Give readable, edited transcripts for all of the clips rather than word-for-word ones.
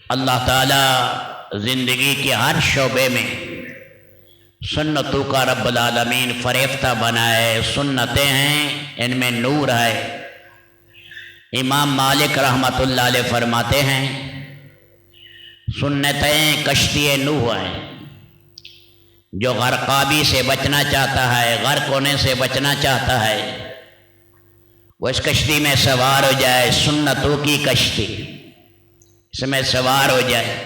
اللہ تعالیٰ زندگی کے ہر شعبے میں سنتوں کا رب العالمین فریفتہ بنائے. سنتیں ہیں، ان میں نور ہے. امام مالک رحمۃ اللہ علیہ فرماتے ہیں سنتیں کشتی نوح ہیں. جو غرقابی سے بچنا چاہتا ہے، غرق ہونے سے بچنا چاہتا ہے، وہ اس کشتی میں سوار ہو جائے. سنتوں کی کشتی، اس میں سوار ہو جائے.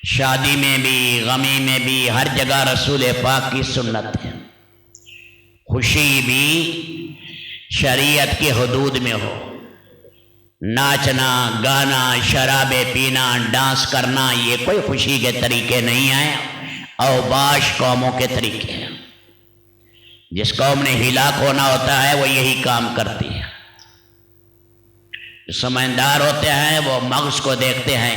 شادی میں بھی، غمی میں بھی، ہر جگہ رسول پاک کی سنت ہے. خوشی بھی شریعت کی حدود میں ہو. ناچنا، گانا، شرابے پینا، ڈانس کرنا، یہ کوئی خوشی کے طریقے نہیں ہیں. اوباش قوموں کے طریقے ہیں. جس قوم نے ہلاک ہونا ہوتا ہے وہ یہی کام کرتی ہے. سمجھدار ہوتے ہیں وہ مغز کو دیکھتے ہیں.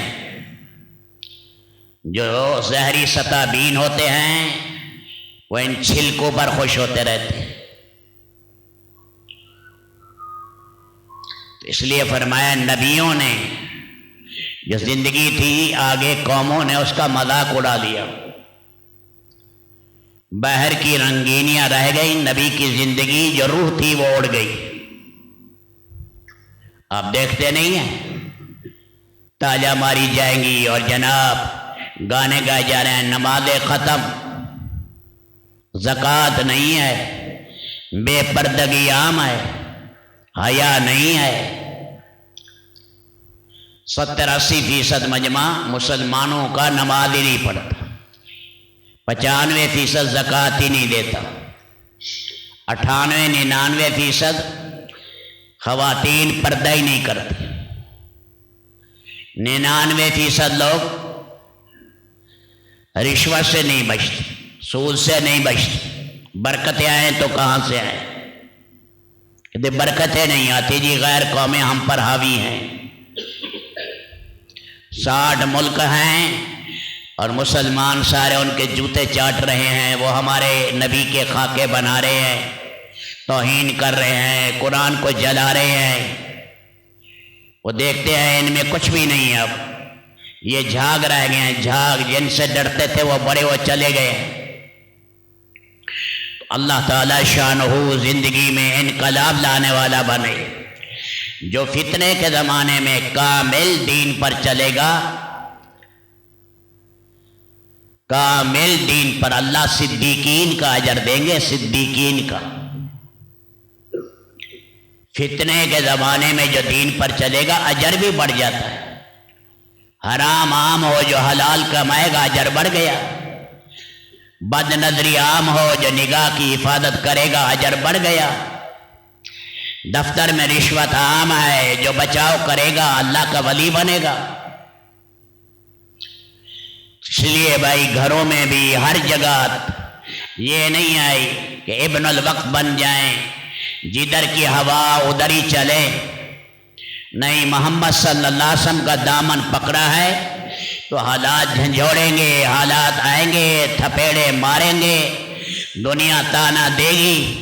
جو زہری سطح بین ہوتے ہیں وہ ان چھلکوں پر خوش ہوتے رہتے ہیں. اس لیے فرمایا نبیوں نے جو زندگی تھی آگے قوموں نے اس کا مذاق اڑا لیا. باہر کی رنگینیاں رہ گئی، نبی کی زندگی جو روح تھی وہ اڑ گئی. آپ دیکھتے نہیں ہیں تاجہ ماری جائیں گی اور جناب گانے گائے جا رہے ہیں. نمازیں ختم، زکوٰۃ نہیں ہے، بے پردگی عام ہے، حیا نہیں ہے. 70-80% مجمع مسلمانوں کا نماز ہی نہیں پڑھتا. 95% زکوٰۃ ہی نہیں دیتا. 98-99% خواتین پردہ ہی نہیں کرتی. 99% لوگ رشوت سے نہیں بچتے، سود سے نہیں بچتے. برکتیں آئیں تو کہاں سے آئیں؟ کہ برکتیں نہیں آتی جی، غیر قومیں ہم پر حاوی ہیں. 60 ملک ہیں اور مسلمان سارے ان کے جوتے چاٹ رہے ہیں. وہ ہمارے نبی کے خاکے بنا رہے ہیں، توہین کر رہے ہیں، قرآن کو جلا رہے ہیں. وہ دیکھتے ہیں ان میں کچھ بھی نہیں ہے. اب یہ جھاگ رہ گئے ہیں، جھاگ جن سے ڈرتے تھے وہ بڑے وہ چلے گئے. اللہ تعالیٰ شانہ زندگی میں انقلاب لانے والا بنے. جو فتنے کے زمانے میں کامل دین پر چلے گا، کامل دین پر اللہ صدیقین کا اجر دیں گے. صدیقین کا. فتنے کے زمانے میں جو دین پر چلے گا اجر بھی بڑھ جاتا ہے. حرام عام ہو جو حلال کمائے گا اجر بڑھ گیا. بد نظری عام ہو جو نگاہ کی حفاظت کرے گا اجر بڑھ گیا. دفتر میں رشوت عام ہے، جو بچاؤ کرے گا اللہ کا ولی بنے گا. اس لیے بھائی گھروں میں بھی ہر جگہ یہ نہیں آئی کہ ابن الوقت بن جائیں، جدھر کی ہوا ادھر ہی چلے. نہیں، محمد صلی اللہ علیہ وسلم کا دامن پکڑا ہے تو حالات جھنجھوڑیں گے، حالات آئیں گے، تھپیڑے ماریں گے، دنیا تانا دے گی.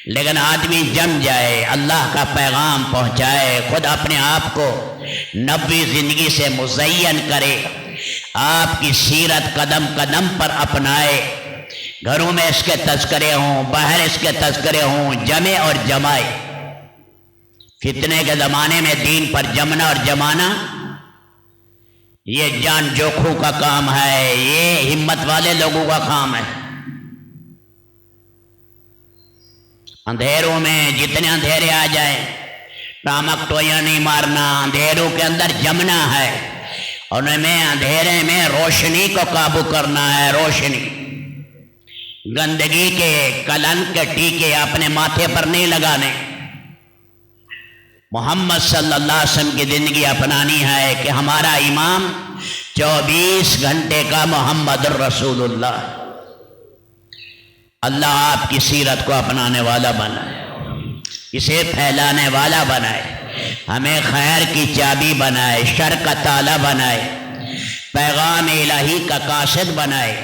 لیکن آدمی جم جائے، اللہ کا پیغام پہنچائے، خود اپنے آپ کو نبوی زندگی سے مزین کرے، آپ کی سیرت قدم قدم پر اپنائے. گھروں میں اس کے تذکرے ہوں، باہر اس کے تذکرے ہوں، جمے اور جمائے. فتنے کے زمانے میں دین پر جمنا اور جمانا یہ جان جوکھوں کا کام ہے، یہ ہمت والے لوگوں کا کام ہے. اندھیروں میں جتنے اندھیرے آ جائیں ٹامک ٹویاں نہیں مارنا، اندھیروں کے اندر جمنا ہے. اور میں اندھیرے میں روشنی کو قابو کرنا ہے. روشنی، گندگی کے کلنک کے ٹیکے اپنے ماتھے پر نہیں لگانے. محمد صلی اللہ علیہ وسلم کی زندگی اپنانی ہے کہ ہمارا امام 24 گھنٹے کا محمد الرسول اللہ. اللہ آپ کی سیرت کو اپنانے والا بنائے، اسے پھیلانے والا بنائے، ہمیں خیر کی چابی بنائے، شر کا تالا بنائے، پیغام الہی کا قاصد بنائے،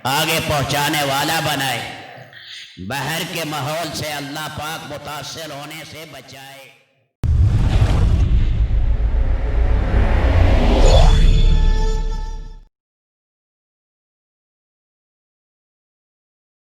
آگے پہنچانے والا بنائے. باہر کے ماحول سے اللہ پاک متاثر ہونے سے بچائے.